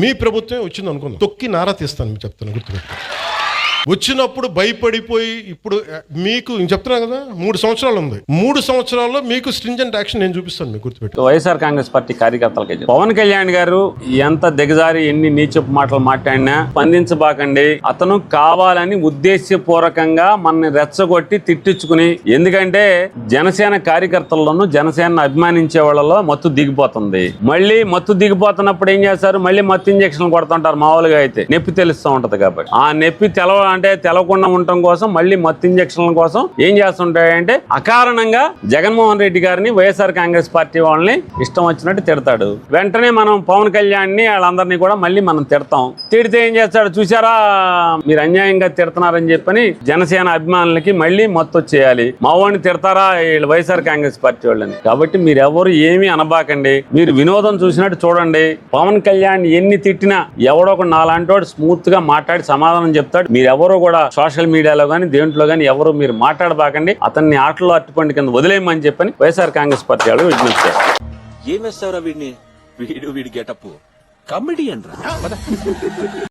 మీ ప్రభుత్వం వచ్చింది అనుకుందాం, తొక్కి నారా తీస్తాను మీకు చెప్తాను, గుర్తుపెట్టు. వచ్చినప్పుడు భయపడిపోయి ఇప్పుడు మీకు చెప్తున్నా కదా 3 సంవత్సరాలు ఉంది, 3 సంవత్సరాల్లో మీకు స్ట్రింజెంట్ యాక్షన్ నేను చూపిస్తాను మీకు, గుర్తుపెట్టు. వైఎస్ఆర్ కాంగ్రెస్ పార్టీ కార్యకర్తలకి పవన్ కళ్యాణ్ గారు ఎంత దిగజారి ఎన్ని నీచపు మాటలు మాట్లాడినా స్పందించబాకండి. అతను కావాలని ఉద్దేశపూర్వకంగా మనని రెచ్చగొట్టి తిట్టించుకుని, ఎందుకంటే జనసేన కార్యకర్తల్లోనూ జనసేన అభిమానించే వాళ్ళలో మత్తు దిగిపోతుంది. మళ్ళీ మత్తు దిగిపోతున్నప్పుడు ఏం చేస్తారు, మళ్ళీ మత్తు ఇంజక్షన్లు కొడుతుంటారు. మామూలుగా అయితే నొప్పి తెలుస్తూ ఉంటది కాబట్టి ఆ నొప్పి తెలవకుండా ఉండటం కోసం మళ్ళీ మత్తు ఇంజక్షన్ల కోసం ఏం చేస్తుంటాయంటే అకారణంగా జగన్మోహన్ రెడ్డి గారిని వైఎస్ఆర్ కాంగ్రెస్ పార్టీ వాళ్ళని ఇష్టం వచ్చినట్టు తిడతాడు. వెంటనే మనం పవన్ కళ్యాణ్ ని వాళ్ళందరినీ కూడా మళ్ళీ మనం తిడతాం. తిడితే ఏం చేస్తాడు, చూసారా మీరు అన్యాయంగా తిడతారని చెప్పని జనసేన అభిమానులకి మళ్ళీ మత్తు వచ్చేయాలి. మా వాడిని తిడతారా వీళ్ళు వైఎస్ఆర్ కాంగ్రెస్ పార్టీ వాళ్ళని. కాబట్టి మీరు ఎవరు ఏమీ అనబాకండి, మీరు వినోదం చూసినట్టు చూడండి. పవన్ కళ్యాణ్ ఎన్ని తిట్టినా ఎవడో ఒక నాలాంటి వాడు స్మూత్ గా మాట్లాడి సమాధానం చెప్తాడు. మీరు ఎవరు కూడా సోషల్ మీడియాలో గానీ దేంట్లో గానీ ఎవరు మీరు మాట్లాడబాకండి. అతన్ని ఆటలో అట్టుపండి కింద వదిలేయమని చెప్పని వైఎస్ఆర్ కాంగ్రెస్ పార్టీ వాళ్ళు విజ్ఞప్తి చేస్తారు. ఏమేస్తారా వీడిని, వీడి గెటప్ కామెడీ అంటారా.